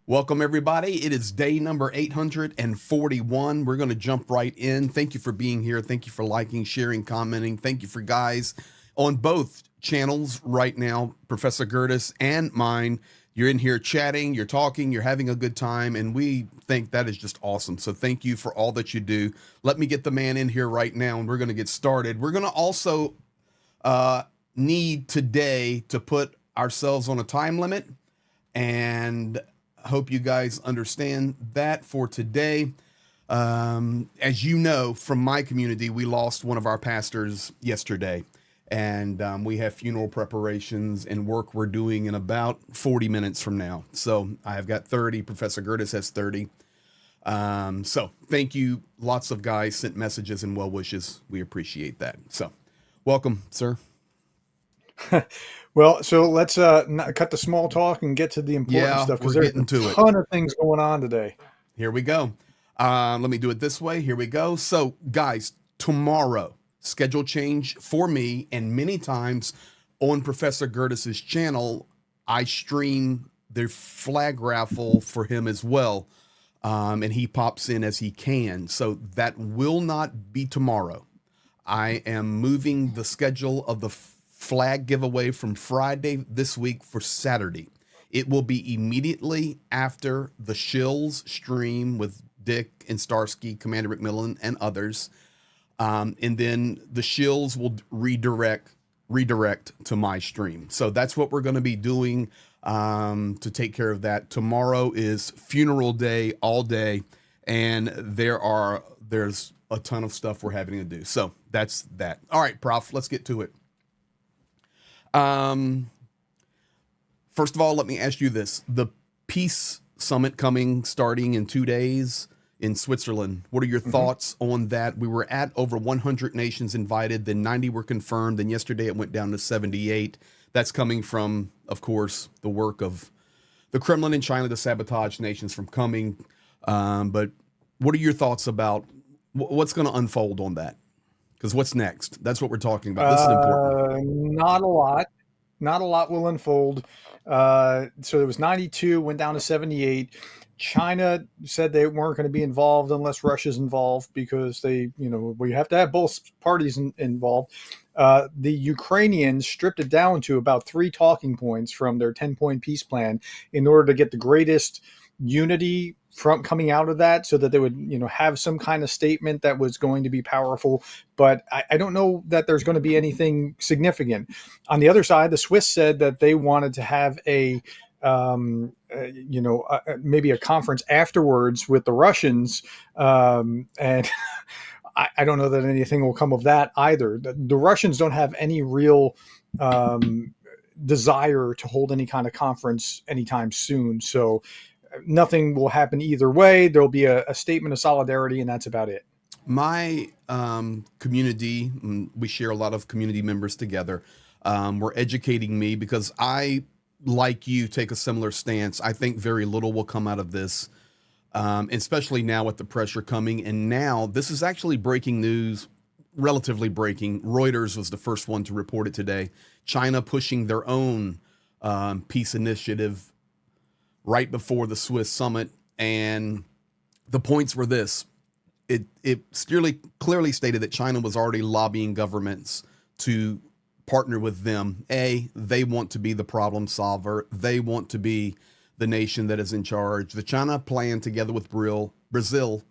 Welcome, everybody. It is day number 841. We're going to jump right in. Thank you for being here. Thank you for liking, sharing, commenting. Thank you for guys on both channels right now, Professor Gerdes and mine. You're in here chatting, you're talking, you're having a good time, and we think that is just awesome. So thank you for all that you do. Let me get the man in here right now, and we're going to get started. We're going to also need today to put ourselves on a time limit, and hope you guys understand that for today. As you know, from my community, we lost one of our pastors yesterday, and we have funeral preparations and work we're doing in about 40 minutes from now. So I have got 30. Professor Gerdes has 30. So thank you. Lots of guys sent messages and well wishes. We appreciate that. So welcome, sir. Well, so let's cut the small talk and get to the important stuff, because there's a ton of things going on today. Here we go. Let me do it this way. Here we go. So, guys, tomorrow, schedule change for me, and many times on Professor Gerdes' channel, I stream the flag raffle for him as well, and he pops in as he can. So that will not be tomorrow. I am moving the schedule of the flag giveaway from Friday this week for Saturday. It will be immediately after the Shills stream with Dick and Starsky, Commander McMillan, and others. And then the Shills will redirect to my stream. So that's what we're going to be doing to take care of that. Tomorrow is funeral day all day, and there's a ton of stuff we're having to do. So that's that. All right, Prof, let's get to it. First of all, let me ask you this. The Peace Summit starting in 2 days in Switzerland. What are your thoughts on that? We were at over 100 nations invited, then 90 were confirmed, and yesterday it went down to 78. That's coming from, of course, the work of the Kremlin and China to sabotage nations from coming. But what are your thoughts about what's going to unfold on that? Because what's next? That's what we're talking about. This is important. Not a lot. Not a lot will unfold. So there was 92, went down to 78. China said they weren't going to be involved unless Russia's involved, because we have to have both parties involved. The Ukrainians stripped it down to about 3 talking points from their 10-point peace plan in order to get the greatest unity from coming out of that, so that they would, have some kind of statement that was going to be powerful. But I don't know that there's going to be anything significant. On the other side, the Swiss said that they wanted to have maybe a conference afterwards with the Russians. And I don't know that anything will come of that either. The Russians don't have any real desire to hold any kind of conference anytime soon. So nothing will happen either way. There'll be a statement of solidarity, and that's about it. My community, we share a lot of community members together, were educating me, because I, like you, take a similar stance. I think very little will come out of this, especially now with the pressure coming. And now this is actually breaking news, relatively breaking. Reuters was the first one to report it today. China pushing their own peace initiative right before the Swiss summit. And the points were this. It clearly stated that China was already lobbying governments to partner with them. They want to be the problem solver. They want to be the nation that is in charge. The China plan, together with Brazil,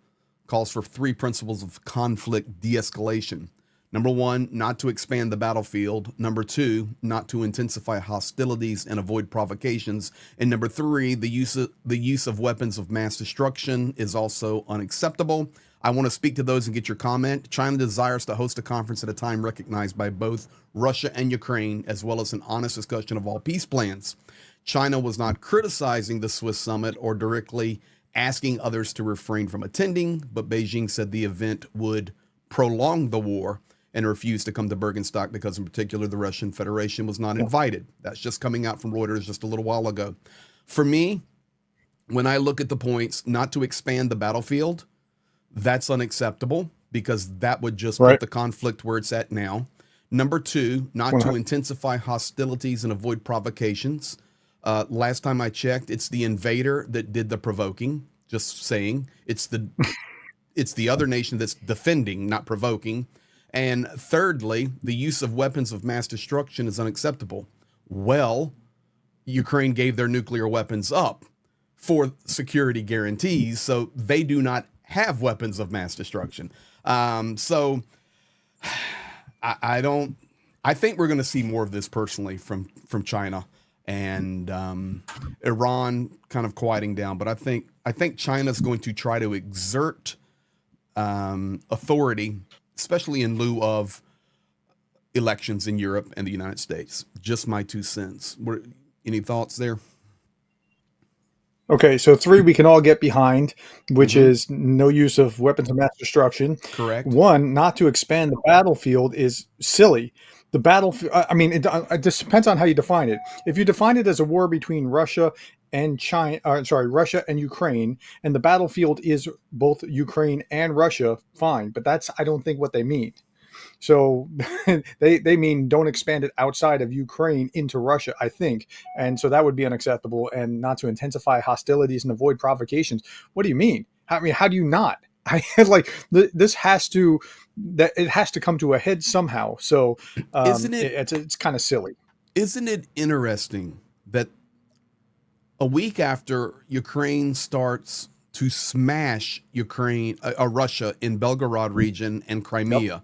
calls for 3 principles of conflict de-escalation. Number 1, not to expand the battlefield. Number 2, not to intensify hostilities and avoid provocations. And number 3, the use of weapons of mass destruction is also unacceptable. I want to speak to those and get your comment. China desires to host a conference at a time recognized by both Russia and Ukraine, as well as an honest discussion of all peace plans. China was not criticizing the Swiss summit or directly asking others to refrain from attending, but Beijing said the event would prolong the war and refused to come to Bergenstock because, in particular, the Russian Federation was not invited. That's just coming out from Reuters just a little while ago. For me, when I look at the points, not to expand the battlefield, that's unacceptable, because that would just put the conflict where it's at now. Number 2, not to intensify hostilities and avoid provocations. Last time I checked, it's the invader that did the provoking. Just saying, it's the other nation that's defending, not provoking. And thirdly, the use of weapons of mass destruction is unacceptable. Well, Ukraine gave their nuclear weapons up for security guarantees, so they do not have weapons of mass destruction. So I don't. I think we're going to see more of this personally from China and Iran kind of quieting down. But I think China's going to try to exert authority, especially in lieu of elections in Europe and the United States. Just my 2 cents. Any thoughts there? Okay, so 3 we can all get behind, which is no use of weapons of mass destruction. Correct. 1, not to expand the battlefield is silly. The battlefield, I mean, it just depends on how you define it. If you define it as a war between Russia and Russia and Ukraine, and the battlefield is both Ukraine and Russia, fine. But that's, I don't think, what they mean. So they mean don't expand it outside of Ukraine into Russia, I think. And so that would be unacceptable, and not to intensify hostilities and avoid provocations. What do you mean? I mean, how do you not? This has to come to a head somehow. So Isn't it? It's kind of silly. Isn't it interesting that a week after Ukraine starts to smash Russia in Belgorod region and Crimea, Yep.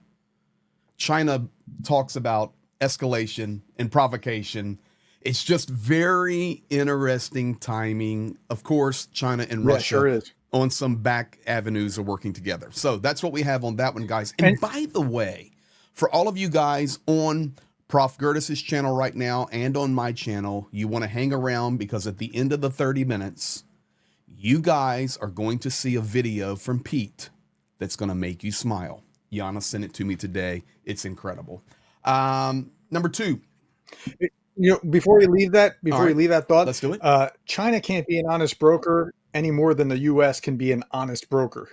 China talks about escalation and provocation. It's just very interesting timing. Of course, China and Yeah, Russia sure is. on some back avenues are working together. So that's what we have on that one, guys. And by the way, for all of you guys on Prof. Gerdes' channel right now and on my channel, you want to hang around, because at the end of the 30 minutes, you guys are going to see a video from Pete that's going to make you smile. Yana sent it to me today. It's incredible. Number 2. Before we leave that thought, Let's do it. China can't be an honest broker any more than the U.S. can be an honest broker.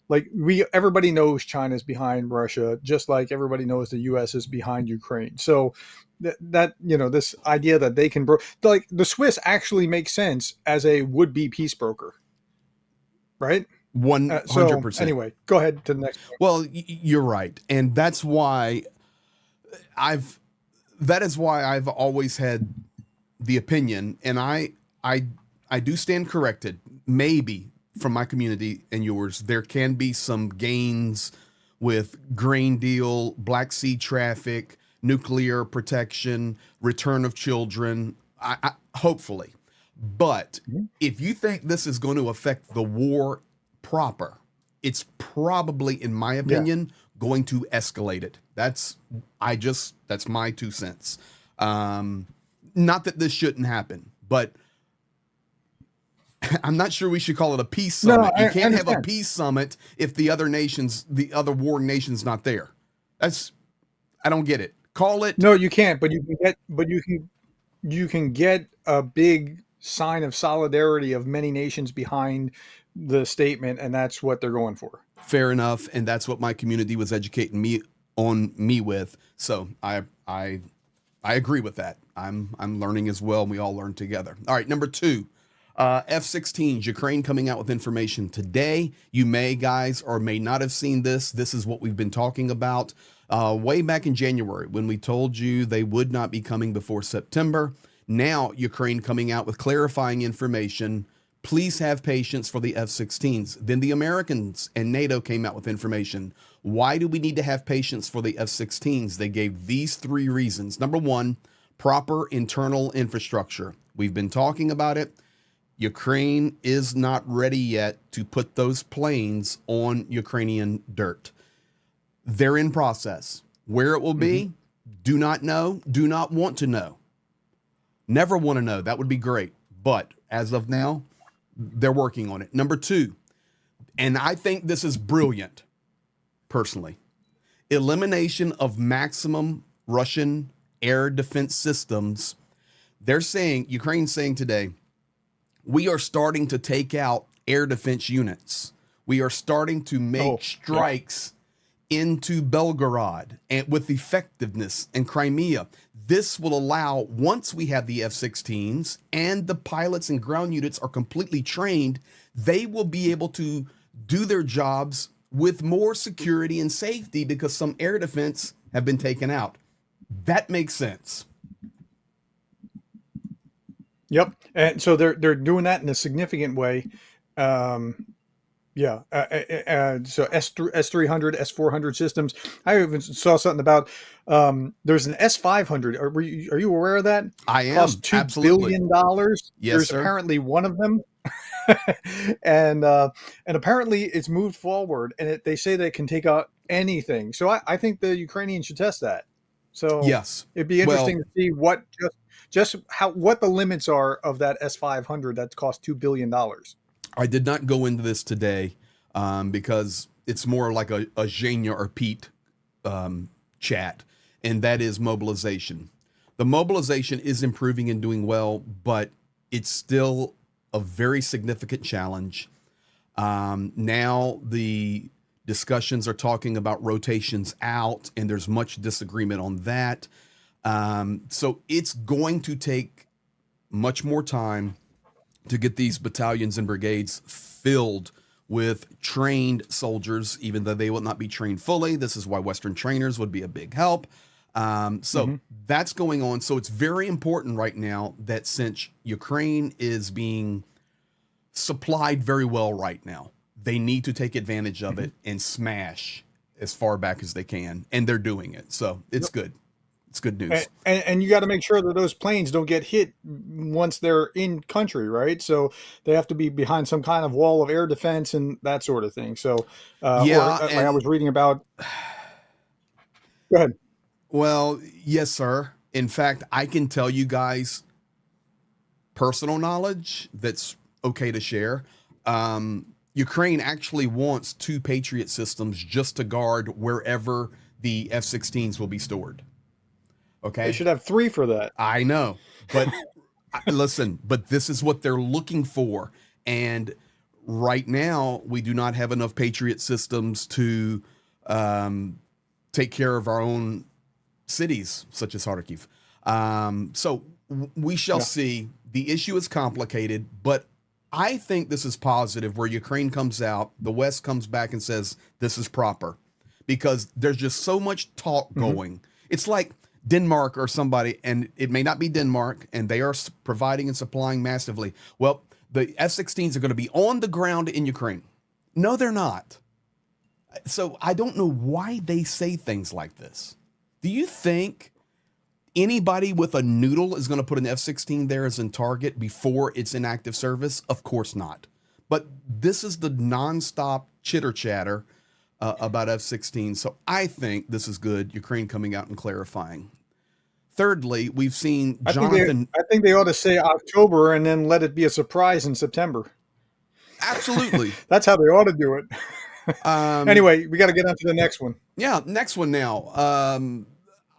Like, everybody knows China's behind Russia, just like everybody knows the U.S. is behind Ukraine. So that this idea that they can like the Swiss actually makes sense as a would-be peace broker, right? 100%. So anyway, go ahead to the next point. Well, you're right, and that's why I've always had the opinion, and I do stand corrected, maybe from my community and yours, there can be some gains with grain deal, Black Sea traffic, nuclear protection, return of children, hopefully. But if you think this is going to affect the war proper, it's probably, in my opinion, going to escalate it. That's my 2 cents. Not that this shouldn't happen, but I'm not sure we should call it a peace summit. You can't have a peace summit if the other warring nation's not there. I don't get it. Call it. No, you can't, but you can get a big sign of solidarity of many nations behind the statement, and that's what they're going for. Fair enough, and that's what my community was educating me with. So I agree with that. I'm learning as well, and we all learn together. All right, number 2. F-16s, Ukraine coming out with information today. You may, guys, or may not have seen this. This is what we've been talking about way back in January when we told you they would not be coming before September. Now, Ukraine coming out with clarifying information. Please have patience for the F-16s. Then the Americans and NATO came out with information. Why do we need to have patience for the F-16s? They gave these 3 reasons. Number 1, proper internal infrastructure. We've been talking about it. Ukraine is not ready yet to put those planes on Ukrainian dirt. They're in process. Where it will be, do not know, do not want to know. Never want to know. That would be great. But as of now, they're working on it. Number 2, and I think this is brilliant, personally, elimination of maximum Russian air defense systems. They're saying, Ukraine's saying today, we are starting to take out air defense units. We are starting to make strikes into Belgorod and with effectiveness and Crimea. this will allow, once we have the F-16s and the pilots and ground units are completely trained, they will be able to do their jobs with more security and safety because some air defense have been taken out. That makes sense. Yep. And so they're doing that in a significant way. Um, yeah. So S300, S400 systems. I even saw something about there's an S500. Are you aware of that? I am. Cost $2 Absolutely. billion. Yes, There's sir. apparently one of them. and apparently it's moved forward, and they say that it can take out anything. So I think the Ukrainians should test that. So Yes. it'd be Well, interesting to see what the limits are of that S500 that cost $2 billion. I did not go into this today because it's more like a Zhenya or Pete chat, and that is mobilization. The mobilization is improving and doing well, but it's still a very significant challenge. Now the discussions are talking about rotations out, and there's much disagreement on that. So it's going to take much more time to get these battalions and brigades filled with trained soldiers, even though they will not be trained fully. This is why Western trainers would be a big help. That's going on. So it's very important right now that since Ukraine is being supplied very well right now, they need to take advantage of it and smash as far back as they can. And they're doing it. So it's good. It's good news. And you got to make sure that those planes don't get hit once they're in country, right? So they have to be behind some kind of wall of air defense and that sort of thing. So, like I was reading about. Go ahead. Well, yes, sir. In fact, I can tell you guys personal knowledge that's okay to share. Ukraine actually wants 2 Patriot systems just to guard wherever the F-16s will be stored. Okay. They should have 3 for that. I know, but listen, but this is what they're looking for. And right now we do not have enough Patriot systems to take care of our own cities, such as Kharkiv. So we shall see. The issue is complicated, but I think this is positive where Ukraine comes out, the West comes back and says, this is proper, because there's just so much talk going. It's like Denmark or somebody, and it may not be Denmark, and they are providing and supplying massively. Well, the F-16s are going to be on the ground in Ukraine. No, they're not. So I don't know why they say things like this. Do you think anybody with a noodle is going to put an F-16 there as a target before it's in active service? Of course not. But this is the nonstop chitter chatter about F-16. So I think this is good. Ukraine coming out and clarifying. Thirdly, we've seen Jonathan. I think they ought to say October and then let it be a surprise in September. Absolutely. That's how they ought to do it. Anyway, we got to get on to the next one. Yeah, next one now.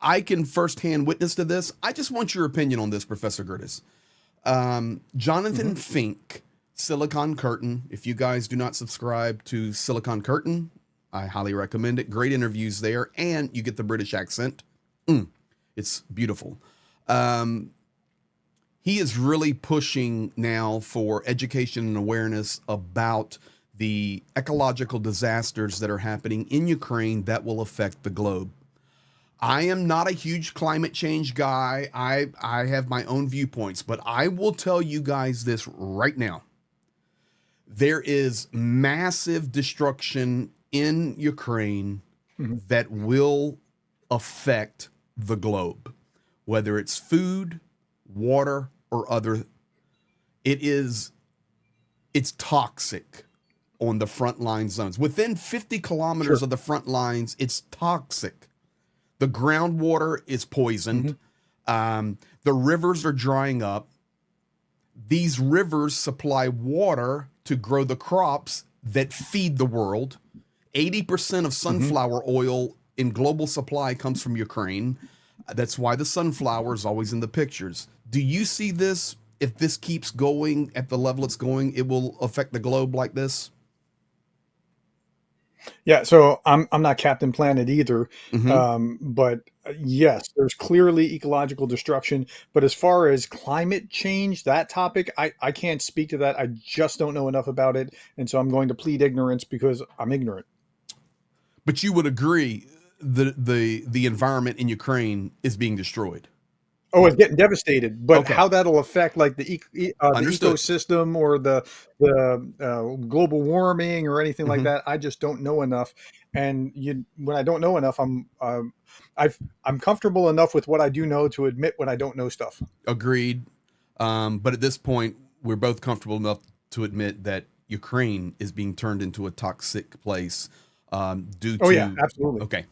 I can firsthand witness to this. I just want your opinion on this, Professor Gerdes. Jonathan Fink, Silicon Curtain. If you guys do not subscribe to Silicon Curtain, I highly recommend it. Great interviews there, and you get the British accent. It's beautiful. He is really pushing now for education and awareness about the ecological disasters that are happening in Ukraine that will affect the globe. I am not a huge climate change guy. I have my own viewpoints, but I will tell you guys this right now. There is massive destruction in Ukraine that will affect the globe, whether it's food, water, or other. It's toxic on the frontline zones. Within 50 kilometers of the front lines, it's toxic. The groundwater is poisoned. The rivers are drying up. These rivers supply water to grow the crops that feed the world. 80% of sunflower oil in global supply comes from Ukraine. That's why the sunflower is always in the pictures. Do you see this? If this keeps going at the level it's going, it will affect the globe like this? Yeah, so I'm not Captain Planet either, Hmm. but yes, there's clearly ecological destruction. But as far as climate change, that topic, I can't speak to that. I just don't know enough about it, and so I'm going to plead ignorance because I'm ignorant. But you would agree the environment in Ukraine is being destroyed. Oh, it's getting devastated, but Okay, how that'll affect like the understood. ecosystem or the global warming or anything like Hmm. that, I just don't know enough. And when I don't know enough, I'm comfortable enough with what I do know to admit when I don't know stuff. Agreed. But at this point, we're both comfortable enough to admit that Ukraine is being turned into a toxic place due Oh yeah, to. absolutely. Okay,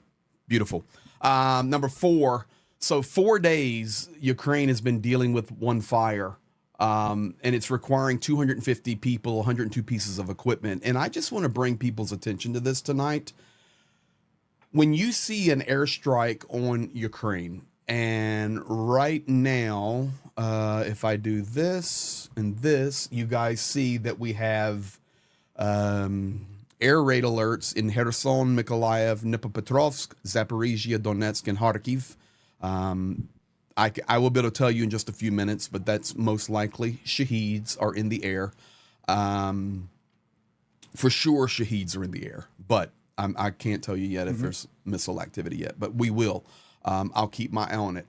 beautiful. Number four. So 4 days, Ukraine has been dealing with one fire, and it's requiring 250 people, 102 pieces of equipment. And I just want to bring people's attention to this tonight. When you see an airstrike on Ukraine, and right now, if I do this and this, you guys see that we have air raid alerts in Kherson, Mykolaiv, Dnipropetrovsk, Zaporizhia, Donetsk, and Kharkiv. Um, I will be able to tell you in just a few minutes, but that's most likely Shaheeds are in the air. Um, for sure, Shaheeds are in the air, but I can't tell you yet if Hmm. there's missile activity yet, but we will. I'll keep my eye on it.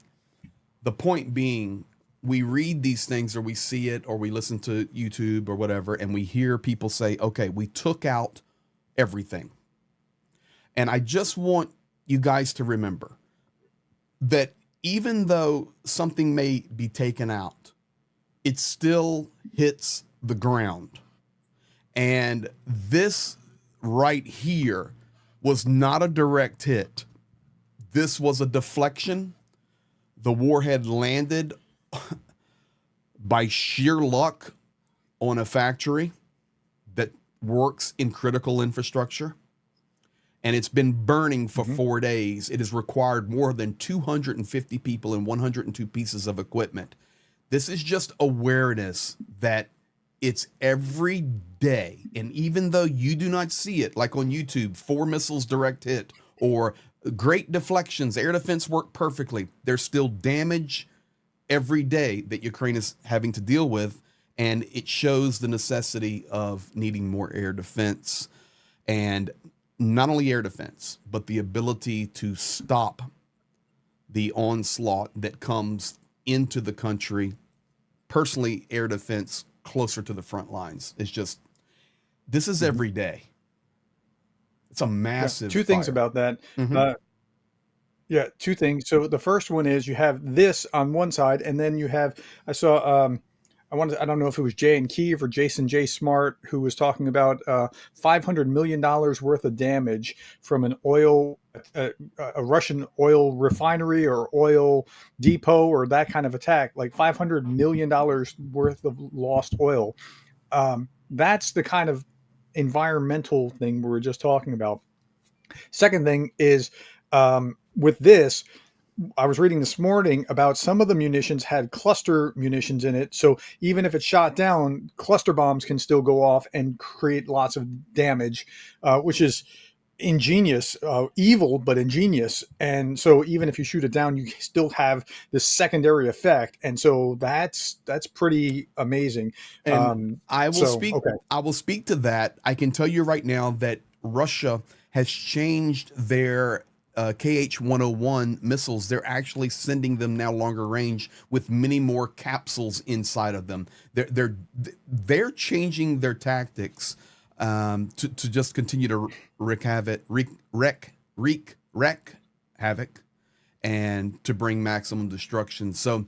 The point being, we read these things or we see it or we listen to YouTube or whatever, and we hear people say, okay, we took out everything. And I just want you guys to remember that even though something may be taken out, it still hits the ground. And this right here was not a direct hit. This was a deflection. The warhead landed by sheer luck on a factory that works in critical infrastructure. And it's been burning for Hmm. 4 days. It has required more than 250 people and 102 pieces of equipment. This is just awareness that it's every day. And even though you do not see it, like on YouTube, 4 missiles direct hit or great deflections, air defense work perfectly, there's still damage every day that Ukraine is having to deal with. And it shows the necessity of needing more air defense. And not only air defense, but the ability to stop the onslaught that comes into the country. Personally, air defense closer to the front lines is just, this is Hmm. every day. It's a Yeah, massive two things fire. about that. Hmm. Uh, Yeah, two things. So the first one is you have this on one side, and then you have I saw I don't know if it was Jay and Kiev or Jason J Smart who was talking about $500 million worth of damage from an oil a Russian oil refinery or oil depot or that kind of attack, like $500 million worth of lost oil. That's the kind of environmental thing we were just talking about. Second thing is with this, I was reading this morning about some of the munitions had cluster munitions in it. So even if it's shot down, cluster bombs can still go off and create lots of damage, which is ingenious, evil, but ingenious. And so even if you shoot it down, you still have this secondary effect. And so that's pretty amazing. And I will So, speak, okay. I will speak to that. I can tell you right now that Russia has changed their KH-101 missiles. They're actually sending them now longer range with many more capsules inside of them. They're changing their tactics to just continue to wreak havoc, and to bring maximum destruction. So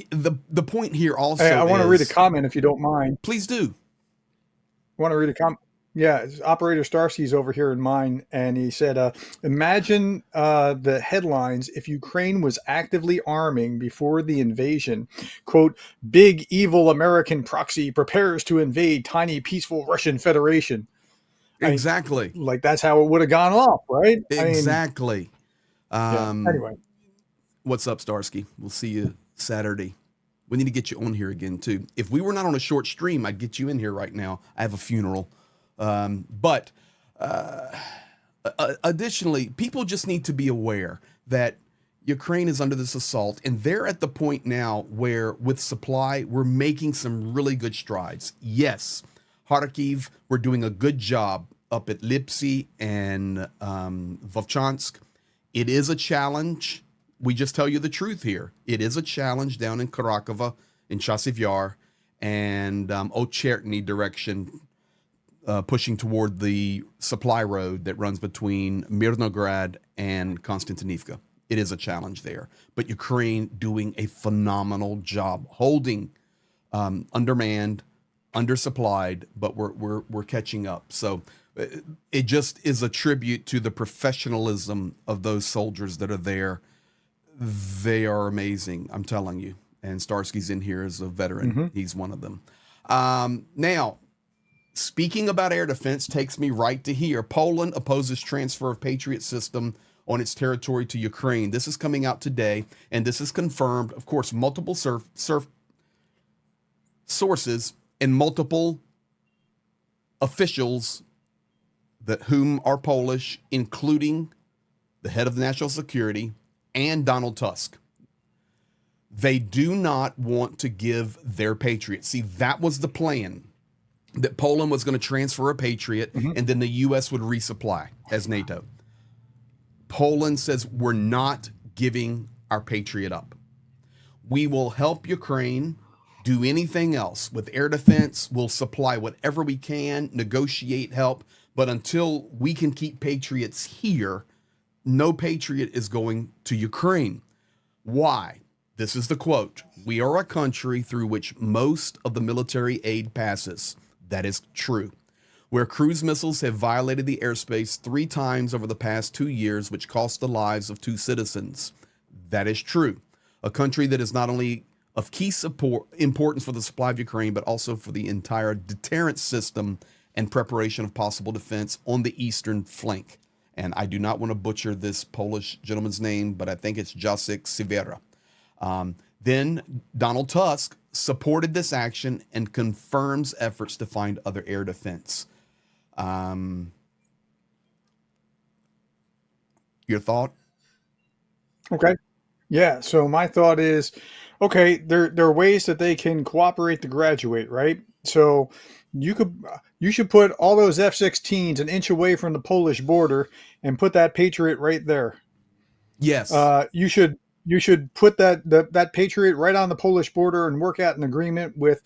the point here Hey, also I want to read a is, comment if you don't mind. please do. Want to read a comment? Yeah, Operator Starsky's over here in mine, and he said, "Imagine the headlines if Ukraine was actively arming before the invasion. Quote: Big evil American proxy prepares to invade tiny peaceful Russian Federation." I mean, Exactly. like that's how it would have gone off, right? I mean, Exactly. yeah. Um, Anyway, what's up, Starsky? We'll see you Saturday. We need to get you on here again too. If we were not on a short stream, I'd get you in here right now. I have a funeral. But Additionally, people just need to be aware that Ukraine is under this assault, and they're at the point now where, with supply, we're making some really good strides. Yes, Kharkiv, we're doing a good job up at Lipsy and Vovchansk. It is a challenge. We just tell you the truth here. It is a challenge down in Karakova, in Chasiv Yar, and Ocherny direction, pushing toward the supply road that runs between Mirnograd and Konstantinivka. It is a challenge there, but Ukraine doing a phenomenal job holding undermanned, undersupplied, but we're catching up. So it just is a tribute to the professionalism of those soldiers that are there. They are amazing, I'm telling you. And Starsky's in here as a veteran. Mm-hmm. He's one of them. Now, speaking about air defense takes me right to here. Poland opposes transfer of Patriot system on its territory to Ukraine. This is coming out today, and this is confirmed. Of course, multiple sources and multiple officials whom are Polish, including the head of national security and Donald Tusk. They do not want to give their Patriot. See, that was the plan, that Poland was going to transfer a Patriot, mm-hmm. and then the U.S. would resupply as NATO. Poland says, we're not giving our Patriot up. We will help Ukraine do anything else. With air defense, we'll supply whatever we can, negotiate help. But until we can keep Patriots here, no Patriot is going to Ukraine. Why? This is the quote. We are a country through which most of the military aid passes. That is true. Where cruise missiles have violated the airspace 3 times over the past 2 years, which cost the lives of 2 citizens. That is true. A country that is not only of key importance for the supply of Ukraine, but also for the entire deterrence system and preparation of possible defense on the eastern flank. And I do not want to butcher this Polish gentleman's name, but I think it's Jacek Siwiera. Then Donald Tusk supported this action and confirms efforts to find other air defense. Your thought? Okay. Yeah. So my thought is, okay, there are ways that they can cooperate to graduate, right? So you should put all those F-16s an inch away from the Polish border and put that Patriot right there. Yes. You should put that Patriot right on the Polish border and work out an agreement with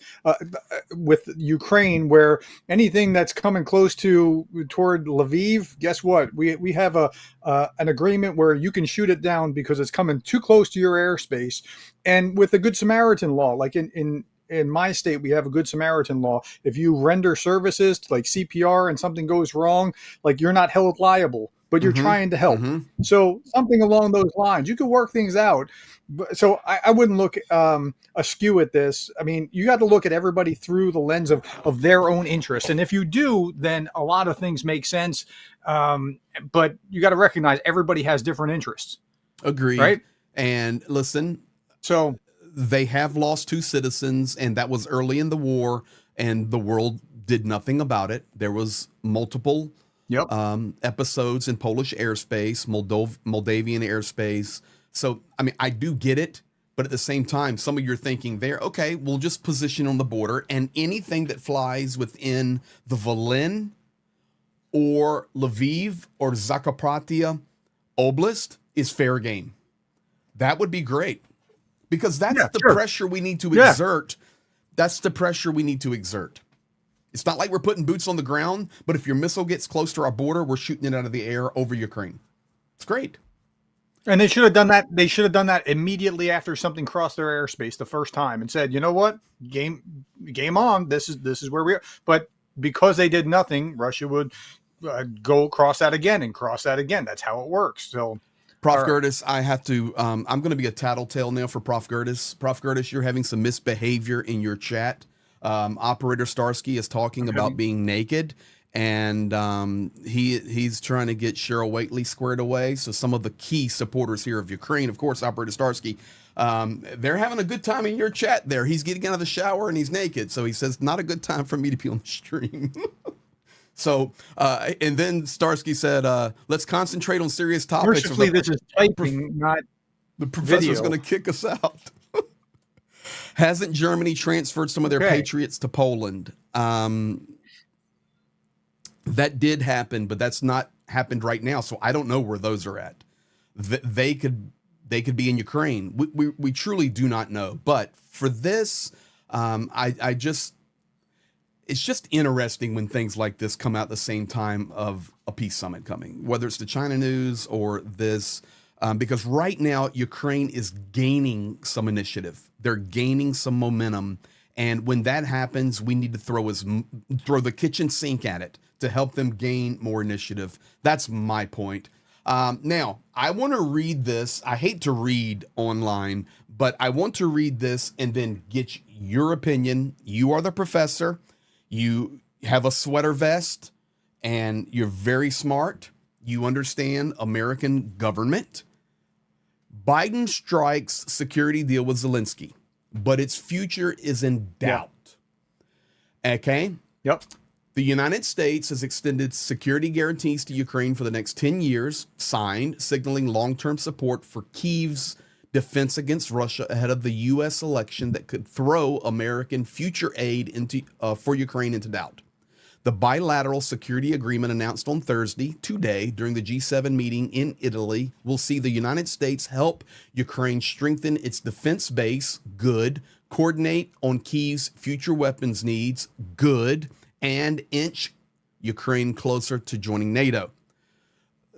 Ukraine, where anything that's coming close toward Lviv, guess what? We have an agreement where you can shoot it down because it's coming too close to your airspace. And with the Good Samaritan law, like in my state, we have a Good Samaritan law. If you render services to like CPR and something goes wrong, like you're not held liable, but you're mm-hmm. trying to help. Mm-hmm. So something along those lines, you could work things out. So I wouldn't look askew at this. I mean, you got to look at everybody through the lens of their own interests. And if you do, then a lot of things make sense. But you got to recognize everybody has different interests. Agreed. Right? And listen, so they have lost 2 citizens, and that was early in the war, and the world did nothing about it. There was multiple episodes in Polish airspace, Moldavian airspace. So, I mean, I do get it, but at the same time, some of your thinking there, okay, we'll just position on the border, and anything that flies within the Volyn or Lviv or Zakarpattia Oblast is fair game. That would be great, because that's pressure we need to exert. That's the pressure we need to exert. It's not like we're putting boots on the ground, but if your missile gets close to our border, we're shooting it out of the air over Ukraine. It's great. And they should have done that. They should have done that immediately after something crossed their airspace the first time and said, you know what, game on. This is where we are. But because they did nothing, Russia would go cross that again and cross that again. That's how it works. So, Prof. Gerdes, I have to, I'm going to be a tattletale now for Prof. Gerdes. Prof. Gerdes, you're having some misbehavior in your chat. Operator Starsky is talking about being naked, and he's trying to get Cheryl Waitley squared away. So some of the key supporters here of Ukraine, of course, Operator Starsky, they're having a good time in your chat there. He's getting out of the shower and he's naked. So he says, not a good time for me to be on the stream. So, and then Starsky said, let's concentrate on serious topics. Or Mercifully, this is typing, not the professor's video. going to kick us out. Hasn't Germany transferred some of their patriots to Poland? That did happen, but that's not happened right now. So I don't know where those are at. They could be in Ukraine. We truly do not know. But for this, it's just interesting when things like this come out at the same time of a peace summit coming, whether it's the China news or this, because right now Ukraine is gaining some initiative. They're gaining some momentum. And when that happens, we need to throw the kitchen sink at it to help them gain more initiative. That's my point. Now, I want to read this. I hate to read online, but I want to read this and then get your opinion. You are the professor. You have a sweater vest and you're very smart. You understand American government. Biden strikes security deal with Zelensky, but its future is in doubt. Yeah. Okay? Yep. The United States has extended security guarantees to Ukraine for the next 10 years, signed, signaling long-term support for Kyiv's defense against Russia ahead of the U.S. election that could throw American future aid for Ukraine into doubt. The bilateral security agreement announced on Thursday, today, during the G7 meeting in Italy, will see the United States help Ukraine strengthen its defense base, good, coordinate on Kyiv's future weapons needs, good, and inch Ukraine closer to joining NATO.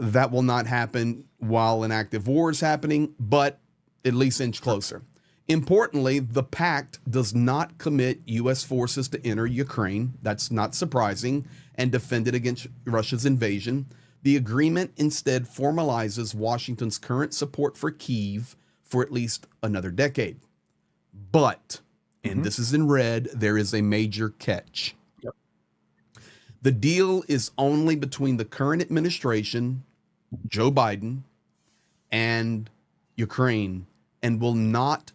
That will not happen while an active war is happening, but at least inch closer. Importantly, the pact does not commit U.S. forces to enter Ukraine. That's not surprising, and defend it against Russia's invasion. The agreement instead formalizes Washington's current support for Kyiv for at least another decade. But, and this is in red, there is a major catch. Yep. The deal is only between the current administration, Joe Biden, and Ukraine, and will not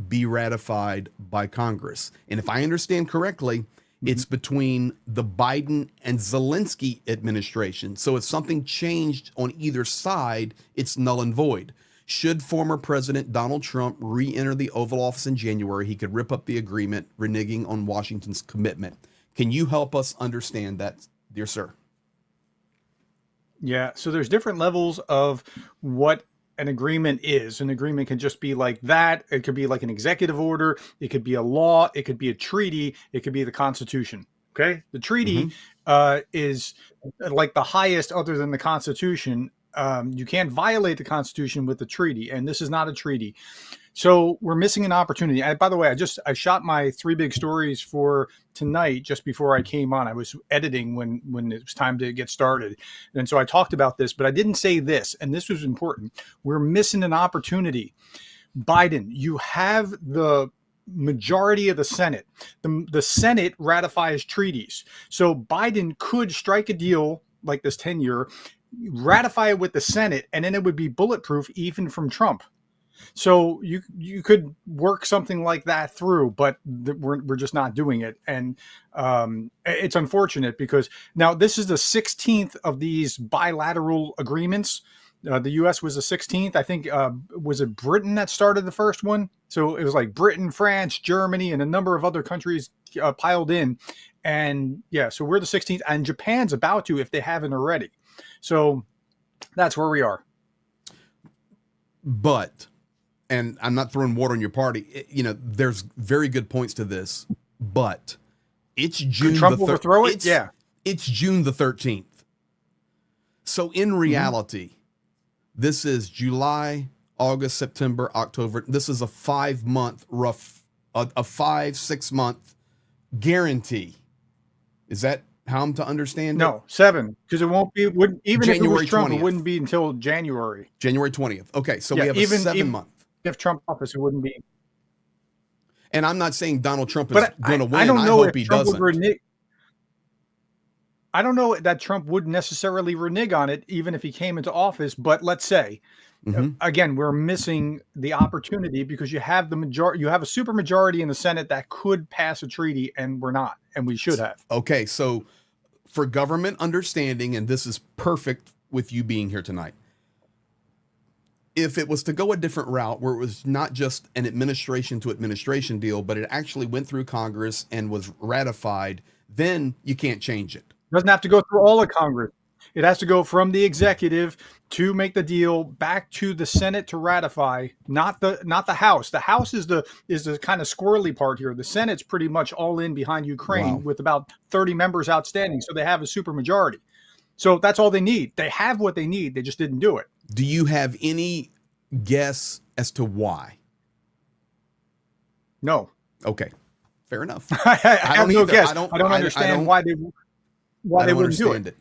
be ratified by Congress. And if I understand correctly, it's between the Biden and Zelensky administration. So if something changed on either side, it's null and void. Should former President Donald Trump re-enter the Oval Office in January, he could rip up the agreement, reneging on Washington's commitment. Can you help us understand that, dear sir? Yeah, so there's different levels of what an agreement is. An agreement can just be like that. It could be like an executive order. It could be a law. It could be a treaty. It could be the Constitution. Okay. The treaty is like the highest other than the Constitution. You can't violate the Constitution with the treaty, and this is not a treaty. So we're missing an opportunity. By the way, I shot my 3 big stories for tonight just before I came on. I was editing when it was time to get started. And so I talked about this, but I didn't say this, and this was important. We're missing an opportunity. Biden, you have the majority of the Senate. The Senate ratifies treaties. So Biden could strike a deal like this 10-year, ratify it with the Senate, and then it would be bulletproof even from Trump. So you could work something like that through, but we're just not doing it. And it's unfortunate because now this is the 16th of these bilateral agreements. The U.S. was the 16th. I think, was it Britain that started the first one? So it was like Britain, France, Germany, and a number of other countries piled in. And yeah, so we're the 16th, and Japan's about to, if they haven't already. So that's where we are. But, and I'm not throwing water on your party, there's very good points to this, but it's June. Could Trump overthrow it? Yeah. It's June the 13th. So in reality, this is July, August, September, October. This is a 5-month a 5-6 month guarantee. Is that how I'm to understand it? No, 7, because it won't be, even January if it was Trump, 20th. It wouldn't be until January. January 20th. Okay, so we have a 7-month. If Trump office, it wouldn't be. And I'm not saying Donald Trump is going to win. I don't know hope if he Trump doesn't. would renege. I don't know that Trump would necessarily renege on it, even if he came into office. But let's say, again, we're missing the opportunity because you have the majority. You have a super majority in the Senate that could pass a treaty, and we're not, and we should have. Okay, so for government understanding, and this is perfect with you being here tonight. If it was to go a different route where it was not just an administration to administration deal, but it actually went through Congress and was ratified, then you can't change it. It doesn't have to go through all of Congress. It has to go from the executive to make the deal back to the Senate to ratify, not the House. The House is the kind of squirrely part here. The Senate's pretty much all in behind Ukraine with about 30 members outstanding, so they have a supermajority. So that's all they need. They have what they need. They just didn't do it. Do you have any guess as to why? No. Okay, fair enough. I have no guess. I don't understand why they wouldn't do it.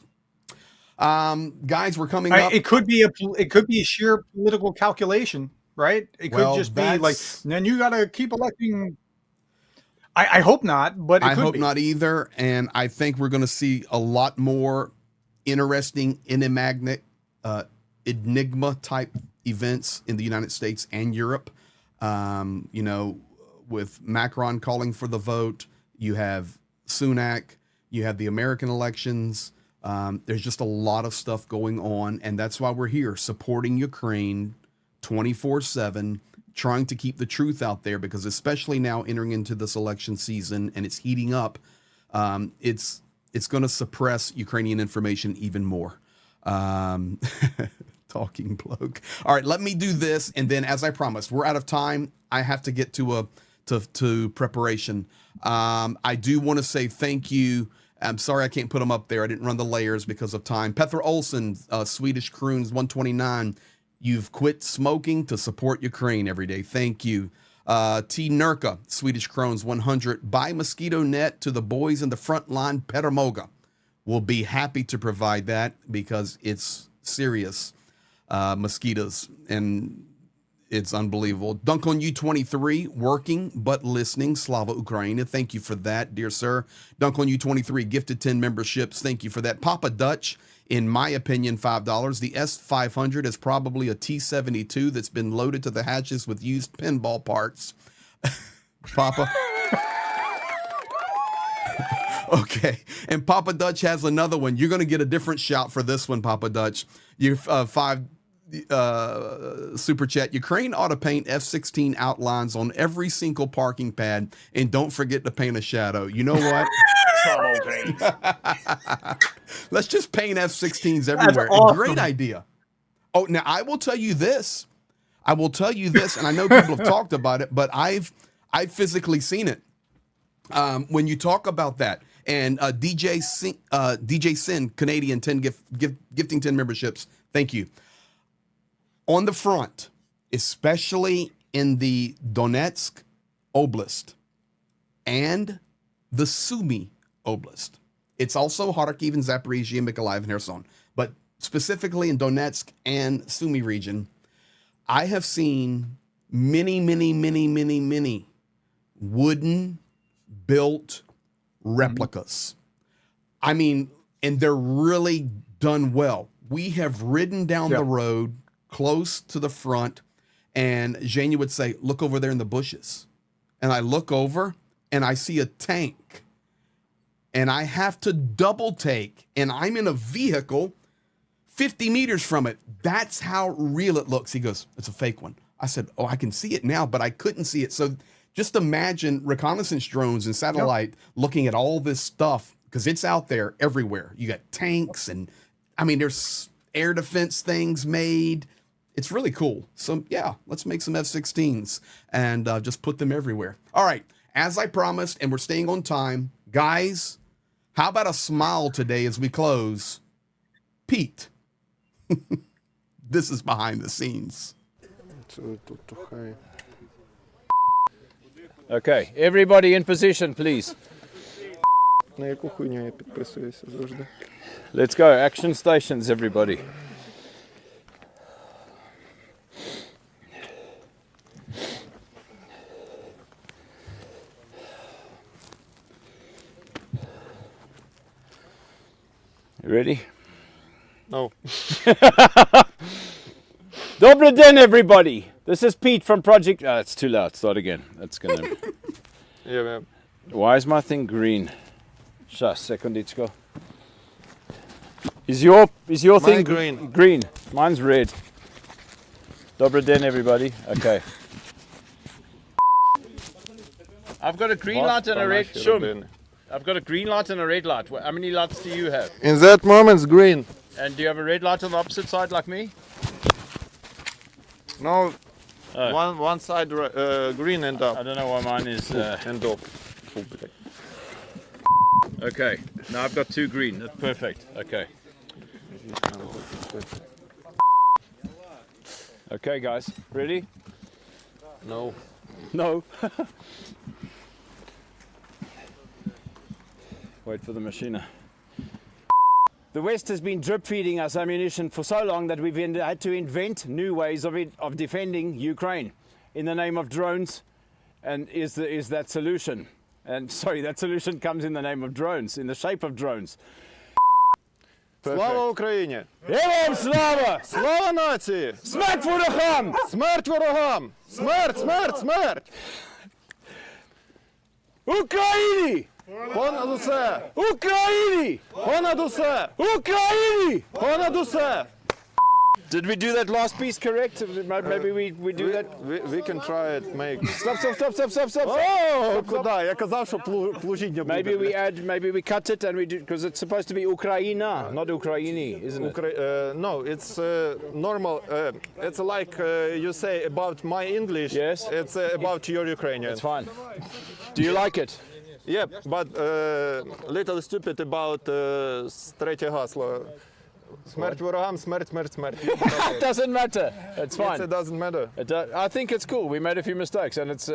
Guys, we're coming up. It could be a sheer political calculation, right? It could just be like, then you got to keep electing. I hope not, but I hope not either. And I think we're going to see a lot more interesting enigma type events in the United States and Europe. With Macron calling for the vote, you have Sunak, you have the American elections. There's just a lot of stuff going on, and that's why we're here supporting Ukraine 24/7, trying to keep the truth out there, because especially now entering into this election season and it's heating up, it's going to suppress Ukrainian information even more. Talking bloke. All right, let me do this, and then as I promised, we're out of time. I have to get to preparation. I do want to say thank you. I'm sorry I can't put them up there. I didn't run the layers because of time. Petra Olsen, Swedish Kroons 129. You've quit smoking to support Ukraine every day. Thank you. T. Nurka, Swedish Kroons 100. Buy mosquito net to the boys in the front line, Petamoga. We'll be happy to provide that because it's serious mosquitoes, and it's unbelievable. Dunk on you 23, working but listening. Slava Ukraina. Thank you for that, dear sir. Dunk on you 23, gifted 10 memberships. Thank you for that. Papa Dutch, in my opinion, $5. The S500 is probably a T-72 that's been loaded to the hatches with used pinball parts. Papa. Okay. And Papa Dutch has another one. You're going to get a different shout for this one, Papa Dutch. You're $5 super chat. Ukraine ought to paint F-16 outlines on every single parking pad, and don't forget to paint a shadow. You know what? Let's just paint F-16s everywhere. Awesome. Great idea. Oh, now I will tell you this, and I know people have talked about it, but I've physically seen it. When you talk about that, and DJ Sin Canadian 10 gifting 10 memberships. Thank you. On the front, especially in the Donetsk Oblast and the Sumy Oblast. It's also Kharkiv and Zaporizhia, Mykolaiv and Kherson. But specifically in Donetsk and Sumy region, I have seen many wooden built replicas. I mean, and they're really done well. We have ridden down the road close to the front, and Zhenya would say, look over there in the bushes. And I look over and I see a tank, and I have to double take, and I'm in a vehicle 50 meters from it. That's how real it looks. He goes, it's a fake one. I said, oh, I can see it now, but I couldn't see it. So just imagine reconnaissance drones and satellite looking at all this stuff, because it's out there everywhere. You got tanks, and I mean, there's air defense things made. It's really cool. So yeah, let's make some F-16s and just put them everywhere. All right, as I promised, and we're staying on time, guys, how about a smile today as we close? Pete, this is behind the scenes. Okay, everybody in position, please. Let's go, action stations, everybody. You ready? No. Dobry den, everybody. This is Pete from Project... it's too loud. Start again. That's gonna... Yeah, man. Why is my thing green? Just sekundičko. Is your thing green. Green. Mine's red. Dobry den, everybody. Okay. I've got a green light and a red. I've got a green light and a red light. How many lights do you have? In that moment, it's green. And do you have a red light on the opposite side like me? No, Oh. one side green and up. I don't know why mine is. And up. Okay. Now I've got 2 green. That's perfect. Okay. Okay, guys. Ready? No. No. Wait for the machine. The West has been drip feeding us ammunition for so long that we've had to invent new ways of defending Ukraine in the name of drones. And is that solution? And sorry, that solution comes in the name of drones, in the shape of drones. Слава Україні! Героям слава! Слава нації! Смерть ворогам! Смерть ворогам! Смерть, смерть, смерть! Україні! Понад усе! Україні! Понад усе! Україні! Понад усе! Did we do that last piece correct? Maybe we do that. We can try it, make. Stop! О, куди? Я казав, що плужіння буде. Maybe we cut it and we do, because it's supposed to be Ukraina, not Ukraini, isn't it? No, it's normal. It's like you say about my English. Yes. It's about your Ukrainian. It's fine. Do you like it? Yeah, but little stupid about третє гасло. Смерть ворогам, смерть, смерть, смерть. It doesn't matter. It's fine. It doesn't matter. I think it's cool. We made a few mistakes, and it's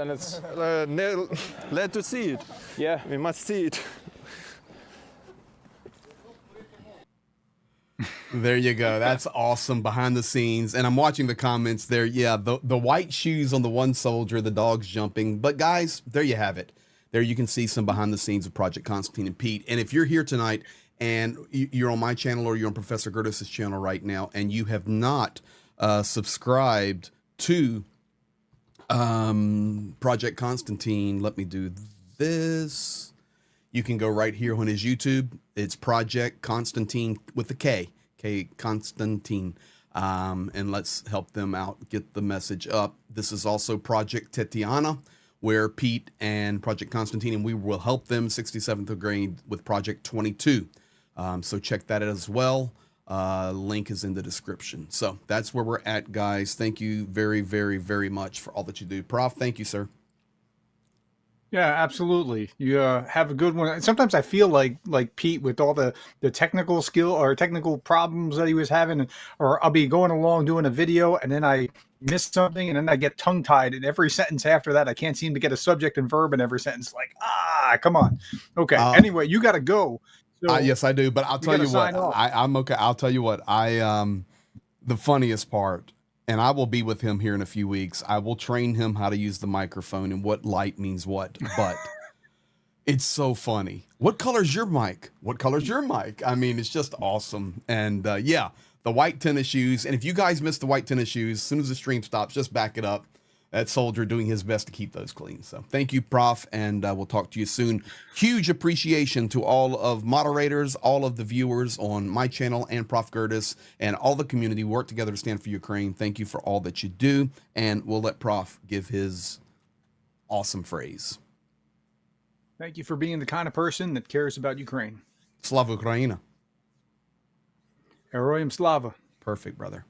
Let to see it. yeah. We must see it. There you go. That's awesome behind the scenes. And I'm watching the comments there. Yeah, the white shoes on the one soldier, the dog's jumping. But guys, there you have it. There you can see some behind the scenes of Project Constantine and Pete. And if you're here tonight and you're on my channel or you're on Professor Gerdes' channel right now and you have not subscribed to Project Constantine, let me do this. You can go right here on his YouTube. It's Project Constantine with the K Constantine. And let's help them out, get the message up. This is also Project Tetiana, where Pete and Project Constantine, and we will help them 67th grade with Project 22. So check that out as well. Link is in the description. So that's where we're at, guys. Thank you very, very, very much for all that you do. Prof, thank you, sir. Yeah, absolutely. You have a good one. Sometimes I feel like Pete with all the technical skill or technical problems that he was having, or I'll be going along doing a video and then I miss something and then I get tongue tied in every sentence after that. I can't seem to get a subject and verb in every sentence. Like, come on. Okay. Anyway, you got to go. So yes, I do. But I'll tell you what, I'm okay. I'll tell you what, the funniest part, and I will be with him here in a few weeks. I will train him how to use the microphone and what light means what, but it's so funny. What color's your mic? What color's your mic? I mean, it's just awesome. And yeah, the white tennis shoes. And if you guys miss the white tennis shoes, as soon as the stream stops, just back it up. That soldier doing his best to keep those clean. So thank you, Prof, and we'll talk to you soon. Huge appreciation to all of moderators, all of the viewers on my channel and Prof Gerdes, and all the community work together to stand for Ukraine. Thank you for all that you do, and we'll let Prof give his awesome phrase. Thank you for being the kind of person that cares about Ukraine. Slava Ukraina. Heroyam Slava. Perfect, brother.